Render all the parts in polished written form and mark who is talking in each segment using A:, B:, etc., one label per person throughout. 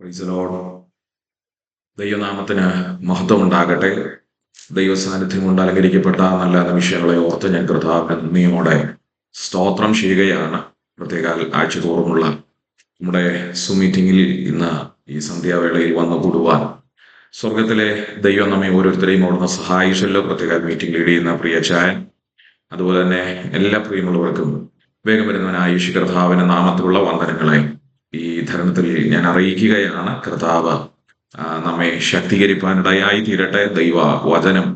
A: Praise the Lord. ദൈവനാമത്തിന് മഹത്വം ഉണ്ടാകട്ടെ. ദൈവസാന്നിധ്യം കൊണ്ട് അലങ്കരിക്കപ്പെട്ട നല്ല നിമിഷങ്ങളെ ഓർത്ത് ഞാൻ കർത്താവിന് നന്ദിയോടെ സ്തോത്രം ചെയ്യുകയാണ്. പ്രത്യേക ആഴ്ചതോറുമുള്ള നമ്മുടെ മീറ്റിംഗിൽ ഇന്ന് ഈ സന്ധ്യാവേളയിൽ വന്നു കൂടുവാൻ സ്വർഗത്തിലെ ദൈവം നമ്മെ ഓരോരുത്തരെയും അവിടുന്ന് സഹായിച്ചല്ലോ. പ്രത്യേക മീറ്റിംഗ് ലീഡ് ചെയ്യുന്ന പ്രിയ ചായൻ, അതുപോലെ തന്നെ എല്ലാ പ്രിയമുള്ളവർക്കും വേഗം വരുന്നവനായ യേശു കർത്താവിന്റെ നാമത്തിലുള്ള വന്ദനങ്ങളെ ഈ ധരണത്തിൽ ഞാൻ അറിയിക്കുകയാണ്. കർത്താവ് നമ്മെ ശക്തീകരിപ്പാനിടയായി തീരട്ടെ. ദൈവ വചനം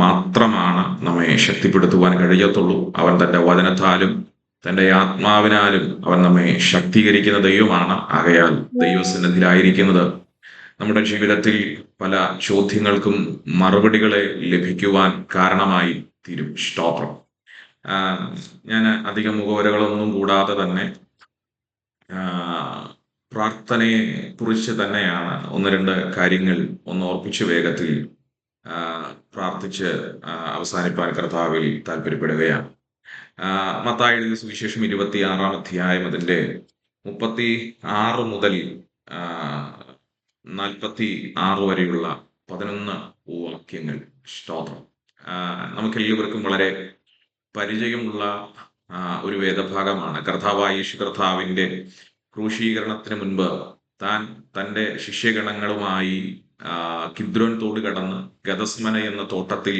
A: മാത്രമാണ് നമ്മെ ശക്തിപ്പെടുത്തുവാൻ കഴിയത്തുള്ളൂ. അവൻ തൻ്റെ വചനത്താലും തൻ്റെ ആത്മാവിനാലും അവൻ നമ്മെ ശക്തീകരിക്കുന്ന ദൈവമാണ്. ആകയാൽ ദൈവസന്നിധിയിലായിരിക്കുന്നത് നമ്മുടെ ജീവിതത്തിൽ പല ചോദ്യങ്ങൾക്കും മറുപടികളെ ലഭിക്കുവാൻ കാരണമായി തീരും. സ്തോത്രം. ഞാൻ അധികം മുഖവരകളൊന്നും കൂടാതെ തന്നെ പ്രാർത്ഥനയെ കുറിച്ച് തന്നെയാണ് ഒന്ന് രണ്ട് കാര്യങ്ങൾ ഒന്ന് ഓർപ്പിച്ച് വേഗത്തിൽ പ്രാർത്ഥിച്ച് അവസാനിപ്പാൻ കർത്താവിൽ താല്പര്യപ്പെടുകയാണ്. മത്തായി എഴുതിയ സുവിശേഷം 26-ാം അധ്യായം അതിൻ്റെ 36 മുതൽ 46 വരെയുള്ള 11 വാക്യങ്ങൾ. സ്തോത്രം. നമുക്കെല്ലാവർക്കും വളരെ പരിചയമുള്ള ഒരു വേദഭാഗമാണ്. കർത്താവായ യേശു കർത്താവിൻ്റെ ക്രൂശീകരണത്തിന് മുൻപ് താൻ തൻ്റെ ശിഷ്യഗണങ്ങളുമായി കിദ്രോൻ തോട് കടന്ന് ഗദസ്മന എന്ന തോട്ടത്തിൽ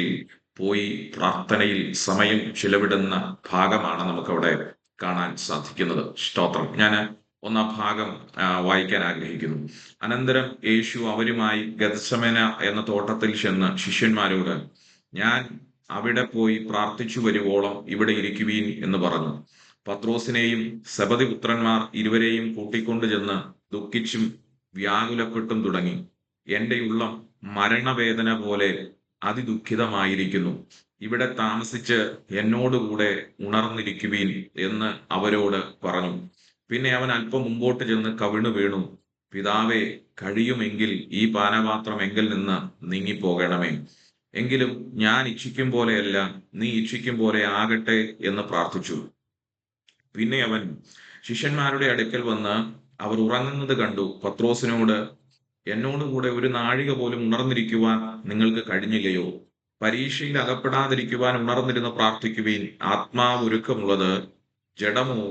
A: പോയി പ്രാർത്ഥനയിൽ സമയം ചിലവിടുന്ന ഭാഗമാണ് നമുക്കവിടെ കാണാൻ സാധിക്കുന്നത്. സ്തോത്രം. ഞാൻ ഒന്നാം ഭാഗം വായിക്കാൻ ആഗ്രഹിക്കുന്നു. അനന്തരം യേശു അവരുമായി ഗദസ്മന എന്ന തോട്ടത്തിൽ ചെന്ന് ശിഷ്യന്മാരോട്, ഞാൻ അവിടെ പോയി പ്രാർത്ഥിച്ചു വരുവോളം ഇവിടെ ഇരിക്കുവീൻ എന്ന് പറഞ്ഞു. പത്രോസിനെയും സെബദി പുത്രന്മാർ ഇരുവരെയും കൂട്ടിക്കൊണ്ടു ചെന്ന് ദുഃഖിച്ചും വ്യാകുലപ്പെട്ടും തുടങ്ങി. എൻ്റെ ഉള്ളം മരണവേദന പോലെ അതിദുഃഖിതമായിരിക്കുന്നു. ഇവിടെ താമസിച്ച് എന്നോടുകൂടെ ഉണർന്നിരിക്കുവീൻ എന്ന് അവരോട് പറഞ്ഞു. പിന്നെ അവൻ അല്പം മുമ്പോട്ട് ചെന്ന് കവിണു വീണു, പിതാവേ, കഴിയുമെങ്കിൽ ഈ പാനപാത്രം എങ്കിൽ നിന്ന് നീങ്ങിപ്പോകണമേ. എങ്കിലും ഞാൻ ഇച്ഛിക്കും പോലെയല്ല, നീ ഇച്ഛിക്കും പോലെ ആകട്ടെ എന്ന് പ്രാർത്ഥിച്ചു. പിന്നെ അവൻ ശിഷ്യന്മാരുടെ അടുക്കൽ വന്ന് അവർ ഉറങ്ങുന്നത് കണ്ടു പത്രോസിനോട്, എന്നോടുകൂടെ ഒരു നാഴിക പോലും ഉണർന്നിരിക്കുവാൻ നിങ്ങൾക്ക് കഴിഞ്ഞില്ലയോ? പരീക്ഷയിൽ അകപ്പെടാതിരിക്കുവാൻ ഉണർന്നിരുന്ന് പ്രാർത്ഥിക്കുവീൻ. ആത്മാവ് ഒരുക്കമുള്ളത്, ജഡമോ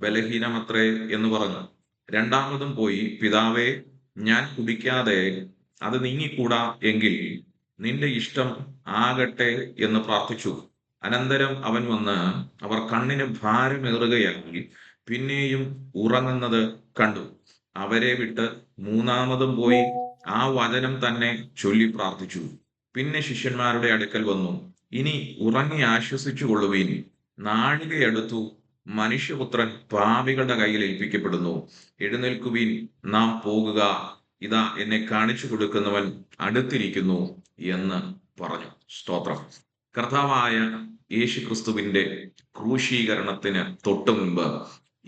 A: ബലഹീനമത്രേ എന്ന് പറഞ്ഞു. രണ്ടാമതും പോയി, പിതാവേ, ഞാൻ കുടിക്കാതെ അത് നീങ്ങിക്കൂടാ എങ്കിൽ നിന്റെ ഇഷ്ടം ആകട്ടെ എന്ന് പ്രാർത്ഥിച്ചു. അനന്തരം അവൻ വന്ന് അവർ കണ്ണിന് ഭാരമേറുകയായി പിന്നെയും ഉറങ്ങുന്നത് കണ്ടു. അവരെ വിട്ട് മൂന്നാമതും പോയി ആ വചനം തന്നെ ചൊല്ലി പ്രാർത്ഥിച്ചു. പിന്നെ ശിഷ്യന്മാരുടെ അടുക്കൽ വന്നു, ഇനി ഉറങ്ങി ആശ്വസിച്ചു കൊള്ളുവീൻ. നാഴികയടുത്തു, മനുഷ്യപുത്രൻ പാപികളുടെ കയ്യിൽ ഏൽപ്പിക്കപ്പെടുന്നു. എഴുന്നേൽക്കുവീൻ, നാം പോകുക. ഇതാ എന്നെ കാണിച്ചു കൊടുക്കുന്നവൻ അടുത്തിരിക്കുന്നു എന്ന് പറഞ്ഞു. സ്തോത്രം. കർത്താവായ യേശു ക്രിസ്തുവിന്റെ ക്രൂശീകരണത്തിന് തൊട്ടു മുൻപ്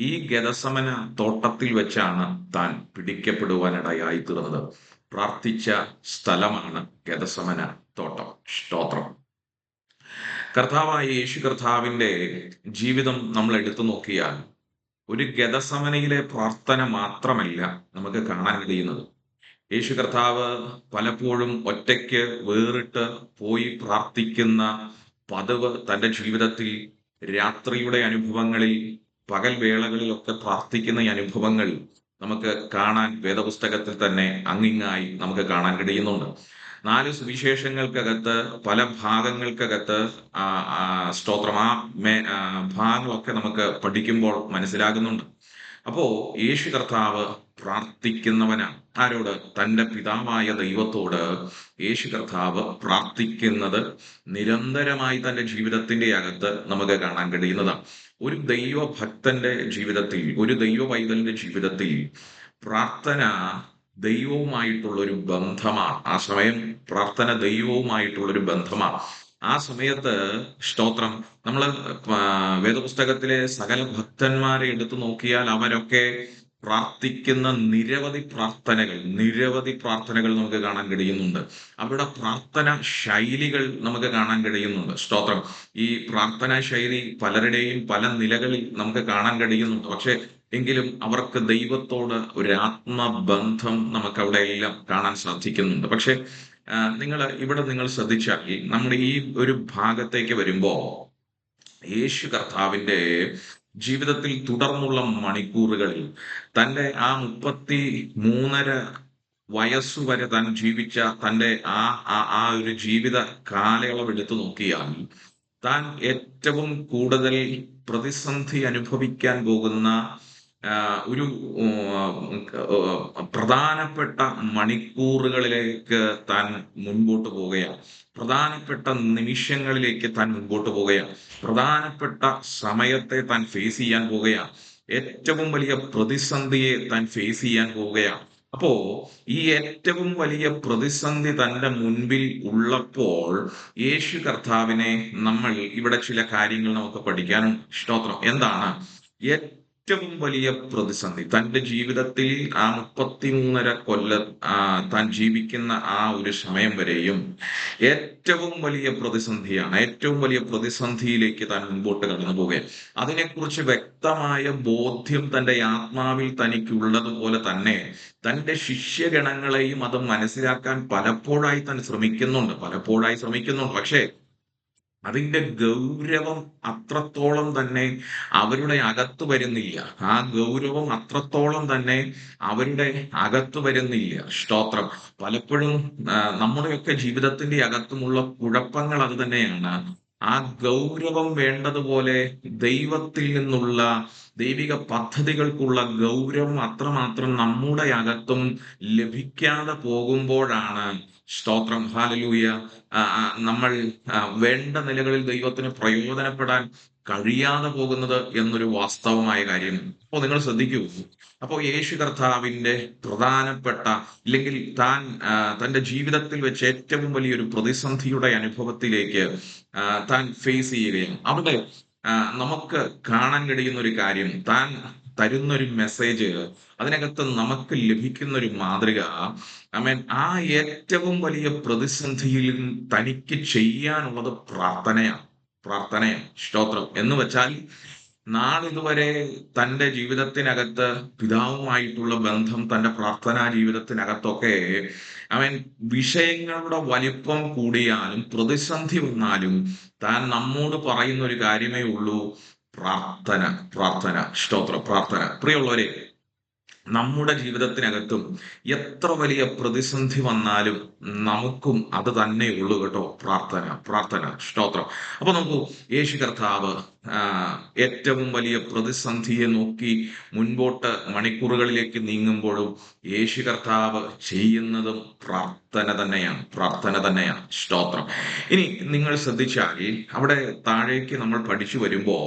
A: ഈ ഗദസമന തോട്ടത്തിൽ വെച്ചാണ് താൻ പിടിക്കപ്പെടുവാനിടയായി തീർന്നത്. പ്രാർത്ഥിച്ച സ്ഥലമാണ് ഗദസമന തോട്ടം. സ്തോത്രം. കർത്താവായ യേശു കർത്താവിന്റെ ജീവിതം നമ്മൾ എടുത്തു നോക്കിയാൽ ഒരു ഗദസമനയിലെ പ്രാർത്ഥന മാത്രമല്ല നമുക്ക് കാണാൻ കഴിയുന്നത്. യേശു കർത്താവ് പലപ്പോഴും ഒറ്റയ്ക്ക് വേറിട്ട് പോയി പ്രാർത്ഥിക്കുന്ന പതിവ് തൻ്റെ ജീവിതത്തിൽ രാത്രിയുടെ അനുഭവങ്ങളിൽ, പകൽ വേളകളിലൊക്കെ പ്രാർത്ഥിക്കുന്ന ഈ അനുഭവങ്ങൾ നമുക്ക് കാണാൻ വേദപുസ്തകത്തിൽ തന്നെ അങ്ങിങ്ങായി നമുക്ക് കാണാൻ കഴിയുന്നുണ്ട്. 4 സുവിശേഷങ്ങൾക്കകത്ത് പല ഭാഗങ്ങൾക്കകത്ത് സ്തോത്രം ഭാഗങ്ങളൊക്കെ നമുക്ക് പഠിക്കുമ്പോൾ മനസ്സിലാകുന്നുണ്ട്. അപ്പോ യേശു കർത്താവ് പ്രാർത്ഥിക്കുന്നവനാണ്. ആരോട്? തൻ്റെ പിതാവായ ദൈവത്തോട് യേശു കർത്താവ് പ്രാർത്ഥിക്കുന്നത് നിരന്തരമായി തൻ്റെ ജീവിതത്തിന്റെ അകത്ത് നമുക്ക് കാണാൻ കഴിയുന്നതാണ്. ഒരു ദൈവഭക്തന്റെ ജീവിതത്തിൽ, ഒരു ദൈവ പൈതലിന്റെ ജീവിതത്തിൽ പ്രാർത്ഥന ദൈവവുമായിട്ടുള്ളൊരു ബന്ധമാണ്. ആ സമയം പ്രാർത്ഥന ദൈവവുമായിട്ടുള്ളൊരു ബന്ധമാണ്. ആ സമയത്ത് സ്തോത്രം, നമ്മൾ വേദപുസ്തകത്തിലെ സകല ഭക്തന്മാരെ എടുത്തു നോക്കിയാൽ അവരൊക്കെ പ്രാർത്ഥിക്കുന്ന നിരവധി പ്രാർത്ഥനകൾ നമുക്ക് കാണാൻ കഴിയുന്നുണ്ട്. അവരുടെ പ്രാർത്ഥന ശൈലികൾ നമുക്ക് കാണാൻ കഴിയുന്നുണ്ട്. സ്തോത്രം. ഈ പ്രാർത്ഥനാ ശൈലി പലരുടെയും പല നിലകളിൽ നമുക്ക് കാണാൻ കഴിയുന്നുണ്ട്. പക്ഷെ എങ്കിലും അവർക്ക് ദൈവത്തോട് ഒരു ആത്മബന്ധം നമുക്ക് അവിടെ എല്ലാം കാണാൻ സാധിക്കുന്നുണ്ട്. പക്ഷെ നിങ്ങൾ ശ്രദ്ധിച്ചാൽ നമ്മുടെ ഈ ഒരു ഭാഗത്തേക്ക് വരുമ്പോ യേശു കർത്താവിന്റെ ജീവിതത്തിൽ തുടർന്നുള്ള മണിക്കൂറുകളിൽ തന്റെ ആ 33.5 വയസ്സുവരെ താൻ ജീവിച്ച തന്റെ ആ ആ ആ ഒരു ജീവിത കാലയളവ് എടുത്തു നോക്കിയാൽ താൻ ഏറ്റവും കൂടുതൽ പ്രതിസന്ധി അനുഭവിക്കാൻ പോകുന്ന ഒരു പ്രധാനപ്പെട്ട മണിക്കൂറുകളിലേക്ക് താൻ മുൻപോട്ട് പോവുകയാണ്. പ്രധാനപ്പെട്ട നിമിഷങ്ങളിലേക്ക് താൻ മുൻപോട്ട് പോവുകയാണ്. പ്രധാനപ്പെട്ട സമയത്തെ താൻ ഫേസ് ചെയ്യാൻ പോവുകയാണ്. ഏറ്റവും വലിയ പ്രതിസന്ധിയെ താൻ ഫേസ് ചെയ്യാൻ പോവുകയാണ്. അപ്പോ ഈ ഏറ്റവും വലിയ പ്രതിസന്ധി തന്റെ മുൻപിൽ ഉള്ളപ്പോൾ യേശു കർത്താവിനെ നമ്മൾ ഇവിടെ ചില കാര്യങ്ങൾ നമുക്ക് പഠിക്കാനും സ്തോത്രം. എന്താണ് ഏറ്റവും വലിയ പ്രതിസന്ധി തന്റെ ജീവിതത്തിൽ ആ 33.5 കൊല്ലം താൻ ജീവിക്കുന്ന ആ ഒരു സമയം വരെയും ഏറ്റവും വലിയ പ്രതിസന്ധിയാണ്. ഏറ്റവും വലിയ പ്രതിസന്ധിയിലേക്ക് താൻ മുൻപോട്ട് കടന്നു പോവുകയാണ്. അതിനെക്കുറിച്ച് വ്യക്തമായ ബോധ്യം തന്റെ ആത്മാവിൽ തനിക്കുള്ളതുപോലെ തന്നെ തന്റെ ശിഷ്യഗണങ്ങളെയും അത് മനസ്സിലാക്കാൻ പലപ്പോഴായി ശ്രമിക്കുന്നുണ്ട്. പക്ഷേ അതിന്റെ ഗൗരവം അത്രത്തോളം തന്നെ അവരുടെ അകത്ത് വരുന്നില്ല. ആ ഗൗരവം അത്രത്തോളം തന്നെ അവരുടെ അകത്ത് വരുന്നില്ല. സ്തോത്രം. പലപ്പോഴും നമ്മുടെയൊക്കെ ജീവിതത്തിന്റെ അകത്തുമുള്ള കുഴപ്പങ്ങൾ അത് തന്നെയാണ്. ആ ഗൗരവം വേണ്ടതുപോലെ ദൈവത്തിൽ നിന്നുള്ള ദൈവിക പദ്ധതികൾക്കുള്ള ഗൗരവം അത്രമാത്രം നമ്മുടെ അകത്തും ലഭിക്കാതെ പോകുമ്പോഴാണ് സ്തോത്രം ഹല്ലേലൂയ നമ്മൾ വേണ്ട നിലകളിൽ ദൈവത്തിന് പ്രയോജനപ്പെടാൻ കഴിയാതെ പോകുന്നത് എന്നൊരു വാസ്തവമായ കാര്യം. അപ്പോൾ നിങ്ങൾ ശ്രദ്ധിക്കൂ. അപ്പോൾ യേശു കർത്താവിന്റെ പ്രധാനപ്പെട്ട ഇല്ലെങ്കിൽ തന്റെ ജീവിതത്തിൽ വെച്ച് ഏറ്റവും വലിയൊരു പ്രതിസന്ധിയുടെ അനുഭവത്തിലേക്ക് താൻ ഫേസ് ചെയ്യുകയും അവിടെ നമുക്ക് കാണാൻ കഴിയുന്ന ഒരു കാര്യം താൻ തരുന്നൊരു മെസ്സേജ് അതിനകത്ത് നമുക്ക് ലഭിക്കുന്ന ഒരു മാതൃക ആ ഏറ്റവും വലിയ പ്രതിസന്ധിയിൽ തനിക്ക് ചെയ്യാനുള്ളത് പ്രാർത്ഥനയാണ്. സ്തോത്രം. എന്ന് വെച്ചാൽ നാളിതുവരെ തന്റെ ജീവിതത്തിനകത്ത് പിതാവുമായിട്ടുള്ള ബന്ധം തന്റെ പ്രാർത്ഥനാ ജീവിതത്തിനകത്തൊക്കെ അവൻ വിഷയങ്ങളുടെ വലിപ്പം കൂടിയാലും പ്രതിസന്ധി വന്നാലും താൻ നമ്മോട് പറയുന്ന ഒരു കാര്യമേ ഉള്ളൂ, പ്രാർത്ഥന. സ്തോത്രം. പ്രാർത്ഥന. പ്രിയമുള്ളവരെ, നമ്മുടെ ജീവിതത്തിനകത്തും എത്ര വലിയ പ്രതിസന്ധി വന്നാലും നമുക്കും അത് തന്നെ ഉള്ളു കേട്ടോ, പ്രാർത്ഥന. സ്തോത്രം. അപ്പൊ നമുക്ക് യേശു കർത്താവ് ഏറ്റവും വലിയ പ്രതിസന്ധിയെ നോക്കി മുൻപോട്ട് മണിക്കൂറുകളിലേക്ക് നീങ്ങുമ്പോഴും യേശു കർത്താവ് ചെയ്യുന്നതും പ്രാർത്ഥന തന്നെയാണ്. സ്തോത്രം. ഇനി നിങ്ങൾ ശ്രദ്ധിച്ചാൽ അവിടെ താഴേക്ക് നമ്മൾ പഠിച്ചു വരുമ്പോ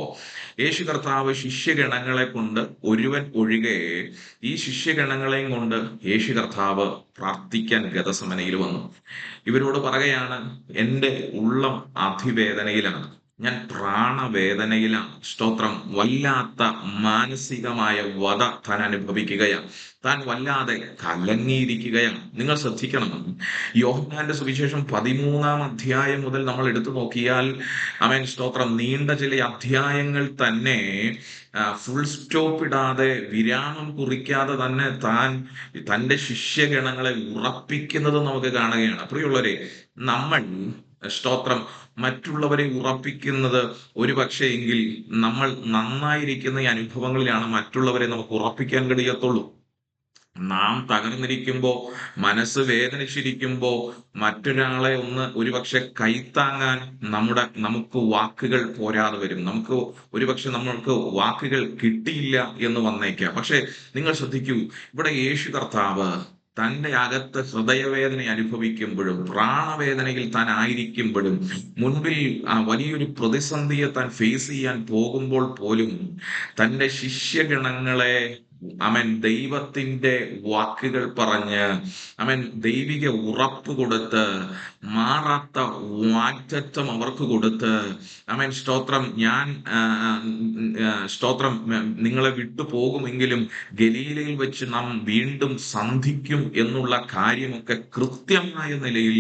A: യേശു കർത്താവ് ശിഷ്യഗണങ്ങളെ കൊണ്ട് ഒരുവൻ ഒഴികെ ഈ ശിഷ്യഗണങ്ങളെയും കൊണ്ട് യേശു കർത്താവ് പ്രാർത്ഥിക്കാൻ ഗതസമനയിൽ വന്നു. ഇവരോട് പറയുകയാണ്, എന്റെ ഉള്ളം അതിവേദനയിലാണ്, ഞാൻ പ്രാണവേദനയിലാണ്. സ്തോത്രം. വല്ലാത്ത മാനസികമായ വധ താൻ അനുഭവിക്കുകയാണ്. താൻ വല്ലാതെ കലങ്ങിയിരിക്കുകയാണ്. നിങ്ങൾ ശ്രദ്ധിക്കണം, യോഹന്നാന്റെ സുവിശേഷം 13-ാം അധ്യായം മുതൽ നമ്മൾ എടുത്തു നോക്കിയാൽ സ്തോത്രം, നീണ്ട ചില അധ്യായങ്ങൾ തന്നെ ഫുൾ സ്റ്റോപ്പ് ഇടാതെ വിരാമം കുറിക്കാതെ തന്നെ തന്റെ ശിഷ്യഗണങ്ങളെ ഉറപ്പിക്കുന്നത് നമുക്ക് കാണുകയാണ്. പ്രിയമുള്ളവരെ, നമ്മൾ സ്തോത്രം മറ്റുള്ളവരെ ഉറപ്പിക്കുന്നത് ഒരുപക്ഷെ എങ്കിൽ നമ്മൾ നന്നായിരിക്കുന്ന ഈ അനുഭവങ്ങളിലാണ് മറ്റുള്ളവരെ നമുക്ക് ഉറപ്പിക്കാൻ കഴിയത്തുള്ളൂ. നാം തകർന്നിരിക്കുമ്പോ, മനസ്സ് വേദനിച്ചിരിക്കുമ്പോ മറ്റൊരാളെ ഒന്ന് ഒരുപക്ഷെ കൈത്താങ്ങാൻ നമുക്ക് വാക്കുകൾ പോരാതെ വരും. നമ്മൾക്ക് വാക്കുകൾ കിട്ടിയില്ല എന്ന് വന്നേക്കാം. പക്ഷെ നിങ്ങൾ ശ്രദ്ധിക്കൂ, ഇവിടെ യേശു കർത്താവ് തന്റെ അകത്ത് ഹൃദയവേദന അനുഭവിക്കുമ്പോഴും പ്രാണവേദനയിൽ താൻ ആയിരിക്കുമ്പോഴും മുൻപിൽ വലിയൊരു പ്രതിസന്ധിയെ താൻ ഫേസ് ചെയ്യാൻ പോകുമ്പോൾ പോലും തന്റെ ശിഷ്യഗണങ്ങളെ ദൈവത്തിന്റെ വാക്കുകൾ പറഞ്ഞ് ദൈവിക ഉറപ്പ് കൊടുത്ത്, മാറാത്ത വാഗ്ദത്തം അവർക്ക് കൊടുത്ത്, സ്തോത്രം, ഞാൻ സ്തോത്രം, നിങ്ങളെ വിട്ടു പോകുമെങ്കിലും ഗലീലയിൽ വെച്ച് നാം വീണ്ടും സന്ധിക്കും എന്നുള്ള കാര്യമൊക്കെ കൃത്യമായ നിലയിൽ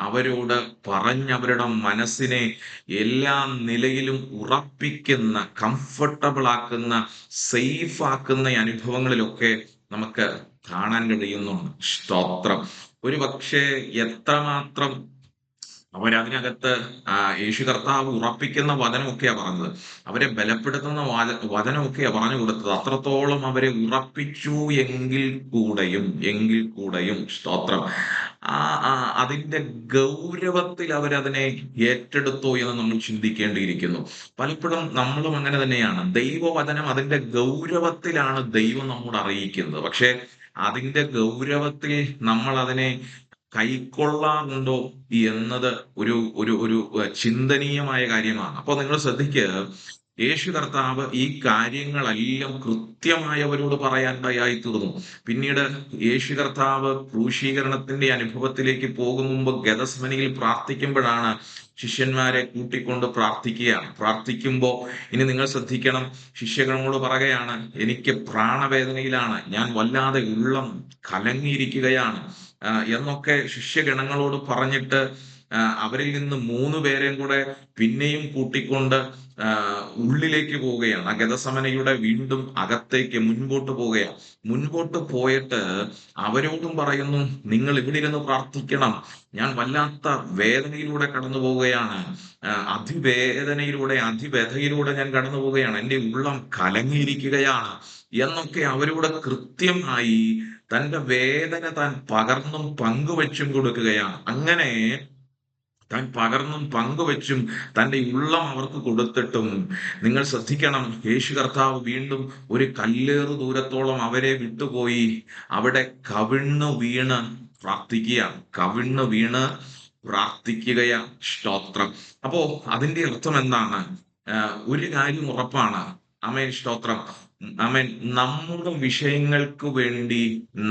A: അവരോട് പറഞ്ഞവരുടെ മനസ്സിനെ എല്ലാ നിലയിലും ഉറപ്പിക്കുന്ന, കംഫർട്ടബിൾ ആക്കുന്ന, സേഫ് ആക്കുന്ന അനുഭവങ്ങളിലൊക്കെ നമുക്ക് കാണാൻ കഴിയുന്നുണ്ട്. സ്തോത്രം. ഒരു പക്ഷേ എത്രമാത്രം അവരതിനകത്ത് യേശു കർത്താവ് ഉറപ്പിക്കുന്ന വചനമൊക്കെയാ പറഞ്ഞത്, അവരെ ബലപ്പെടുത്തുന്ന വചനമൊക്കെയാ പറഞ്ഞു കൊടുത്തത്. അത്രത്തോളം അവരെ ഉറപ്പിച്ചു. എങ്കിൽ കൂടെയും സ്തോത്രം, ആ അതിന്റെ ഗൗരവത്തിൽ അവരതിനെ ഏറ്റെടുത്തോ എന്ന് നമ്മൾ ചിന്തിക്കേണ്ടിയിരിക്കുന്നു. പലപ്പോഴും നമ്മളും അങ്ങനെ തന്നെയാണ്. ദൈവവചനം അതിന്റെ ഗൗരവത്തിലാണ് ദൈവം നമ്മോട് അറിയിക്കുന്നത്. പക്ഷെ അതിന്റെ ഗൗരവത്തിൽ നമ്മൾ അതിനെ കൈക്കൊള്ളാറുണ്ടോ എന്നത് ഒരു ഒരു ഒരു ചിന്തനീയമായ കാര്യമാണ്. അപ്പൊ നിങ്ങൾ ശ്രദ്ധിക്കുക, യേശു കർത്താവ് ഈ കാര്യങ്ങളെല്ലാം കൃത്യമായി അവരോട് പറയാനിടയായി തീർന്നു. പിന്നീട് യേശു കർത്താവ് ക്രൂശീകരണത്തിന്റെ അനുഭവത്തിലേക്ക് പോകും മുമ്പ് ഗെതസ്മനിയിൽ പ്രാർത്ഥിക്കുമ്പോഴാണ് ശിഷ്യന്മാരെ കൂട്ടിക്കൊണ്ട് പ്രാർത്ഥിക്കുമ്പോ ഇനി നിങ്ങൾ ശ്രദ്ധിക്കണം, ശിഷ്യഗണങ്ങളോട് പറയുകയാണ്, എനിക്ക് പ്രാണവേദനയിലാണ്, ഞാൻ വല്ലാതെ ഉള്ളം കലങ്ങിയിരിക്കുകയാണ് എന്നൊക്കെ ശിഷ്യഗണങ്ങളോട് പറഞ്ഞിട്ട് അവരിൽ നിന്ന് 3 പേരെയും കൂടെ പിന്നെയും കൂട്ടിക്കൊണ്ട് ഉള്ളിലേക്ക് പോവുകയാണ്. ആ ഗെതസമനയുടെ വീണ്ടും അകത്തേക്ക് മുൻപോട്ട് പോവുകയാണ്. മുൻപോട്ട് പോയിട്ട് അവരോടും പറയുന്നു, നിങ്ങൾ ഇവിടെ ഇരുന്ന് പ്രാർത്ഥിക്കണം, ഞാൻ വല്ലാത്ത വേദനയിലൂടെ കടന്നു പോവുകയാണ്, അതിവേദനയിലൂടെ ഞാൻ കടന്നു പോവുകയാണ്, എൻ്റെ ഉള്ളം കലങ്ങിയിരിക്കുകയാണ് എന്നൊക്കെ അവരോട് കൃത്യമായി തന്റെ വേദന താൻ പകർന്നും പങ്കുവെച്ചും കൊടുക്കുകയാണ്. അങ്ങനെ താൻ പകർന്നും പങ്കുവെച്ചും തന്റെ ഉള്ളം അവർക്ക് കൊടുത്തിട്ടും നിങ്ങൾ ശ്രദ്ധിക്കണം, യേശു കർത്താവ് വീണ്ടും ഒരു കല്ലേറ് ദൂരത്തോളം അവരെ വിട്ടുപോയി അവിടെ കവിണ്ണു വീണ് പ്രാർത്ഥിക്കുകയാണ്. സ്തോത്രം. അപ്പോ അതിന്റെ അർത്ഥം എന്താണ്? ഒരു കാര്യം ഉറപ്പാണ്. സ്തോത്രം. നമ്മുടെ വിഷയങ്ങൾക്ക് വേണ്ടി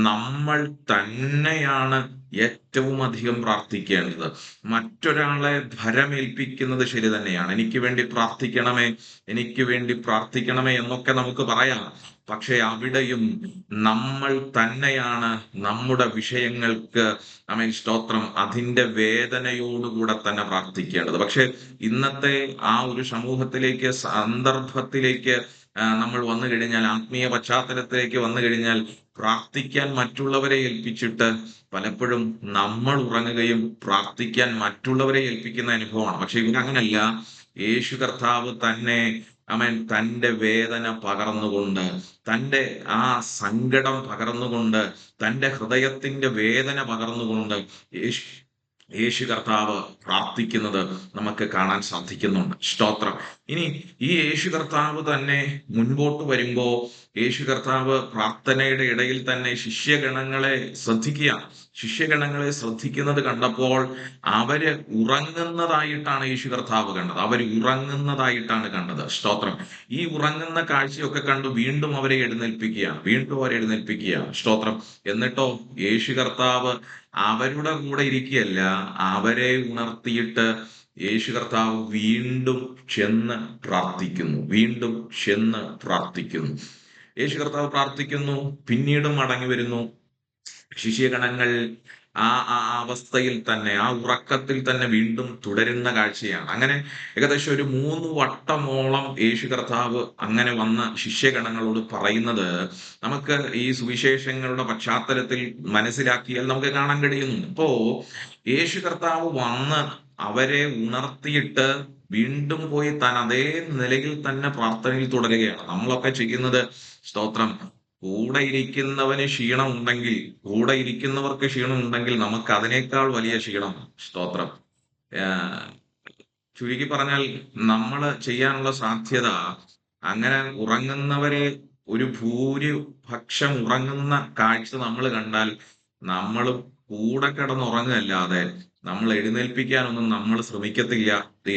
A: നമ്മൾ തന്നെയാണ് ഏറ്റവും അധികം പ്രാർത്ഥിക്കേണ്ടത്. മറ്റൊരാളെ ഭരമേൽപ്പിക്കുന്നത് ശരി തന്നെയാണ്. എനിക്ക് വേണ്ടി പ്രാർത്ഥിക്കണമേ എന്നൊക്കെ നമുക്ക് പറയാം. പക്ഷെ അവിടെയും നമ്മൾ തന്നെയാണ് നമ്മുടെ വിഷയങ്ങൾക്ക് സ്തോത്രം അതിന്റെ വേദനയോടുകൂടെ തന്നെ പ്രാർത്ഥിക്കേണ്ടത്. പക്ഷെ ഇന്നത്തെ ആ ഒരു സമൂഹത്തിലേക്ക്, സന്ദർഭത്തിലേക്ക് നമ്മൾ വന്നു കഴിഞ്ഞാൽ, ആത്മീയ പശ്ചാത്തലത്തിലേക്ക് വന്നു കഴിഞ്ഞാൽ, പ്രാർത്ഥിക്കാൻ മറ്റുള്ളവരെ ഏൽപ്പിച്ചിട്ട് പലപ്പോഴും നമ്മൾ ഉറങ്ങുകയും പ്രാർത്ഥിക്കാൻ മറ്റുള്ളവരെ ഏൽപ്പിക്കുന്ന അനുഭവമാണ്. പക്ഷെ ഇവിടെ അങ്ങനല്ല. യേശു കർത്താവ് തന്നെ തന്റെ വേദന പകർന്നുകൊണ്ട്, തന്റെ ആ സങ്കടം പകർന്നുകൊണ്ട്, തന്റെ ഹൃദയത്തിന്റെ വേദന പകർന്നുകൊണ്ട് യേശു കർത്താവ് പ്രാർത്ഥിക്കുന്നത് നമുക്ക് കാണാൻ സാധിക്കുന്നുണ്ട്. സ്തോത്രം. ഇനി ഈ യേശു കർത്താവ് തന്നെ മുൻപോട്ട് വരുമ്പോ യേശു കർത്താവ് പ്രാർത്ഥനയുടെ ഇടയിൽ തന്നെ ശിഷ്യഗണങ്ങളെ ശ്രദ്ധിക്കുന്നത് കണ്ടപ്പോൾ അവര് ഉറങ്ങുന്നതായിട്ടാണ് യേശു കർത്താവ് കണ്ടത്. ഉറങ്ങുന്നതായിട്ടാണ് കണ്ടത്. സ്തോത്രം. ഈ ഉറങ്ങുന്ന കാഴ്ചയൊക്കെ കണ്ടു വീണ്ടും അവരെ എഴുന്നേൽപ്പിക്കുകയാണ്. സ്തോത്രം. എന്നിട്ടോ യേശു കർത്താവ് അവരുടെ കൂടെ ഇരിക്കുകയല്ല, അവരെ ഉണർത്തിയിട്ട് യേശു കർത്താവ് വീണ്ടും ചെന്ന് പ്രാർത്ഥിക്കുന്നു. യേശു കർത്താവ് പ്രാർത്ഥിക്കുന്നു, പിന്നീടും മടങ്ങി വരുന്നു. ശിഷ്യഗണങ്ങൾ ആ അവസ്ഥയിൽ തന്നെ, ആ ഉറക്കത്തിൽ തന്നെ വീണ്ടും തുടരുന്ന കാഴ്ചയാണ്. അങ്ങനെ ഏകദേശം ഒരു 3 വട്ടമോളം യേശു കർത്താവ് അങ്ങനെ വന്ന ശിഷ്യഗണങ്ങളോട് പറയുന്നത് നമുക്ക് ഈ സുവിശേഷങ്ങളുടെ പശ്ചാത്തലത്തിൽ മനസ്സിലാക്കിയാൽ നമുക്ക് കാണാൻ കഴിയുന്നുണ്ട്. ഇപ്പോ യേശു കർത്താവ് വന്ന് അവരെ ഉണർത്തിയിട്ട് വീണ്ടും പോയി താൻ അതേ നിലയിൽ തന്നെ പ്രാർത്ഥനയിൽ തുടരുകയാണ്. നമ്മളൊക്കെ ചെയ്യുന്നത്, സ്തോത്രം, കൂടെ ഇരിക്കുന്നവർക്ക് ക്ഷീണം ഉണ്ടെങ്കിൽ നമുക്ക് അതിനേക്കാൾ വലിയ ക്ഷീണം. സ്തോത്രം. ചുരുക്കി പറഞ്ഞാൽ നമ്മൾ ചെയ്യാനുള്ള സാധ്യത, അങ്ങനെ ഉറങ്ങുന്നവരെ ഒരു ഭൂരിപക്ഷം ഉറങ്ങുന്ന കാഴ്ച നമ്മൾ കണ്ടാൽ നമ്മളും കൂടെ കിടന്നുറങ്ങുകയല്ലാതെ നമ്മൾ എഴുന്നേൽപ്പിക്കാനൊന്നും നമ്മൾ ശ്രമിക്കത്തില്ല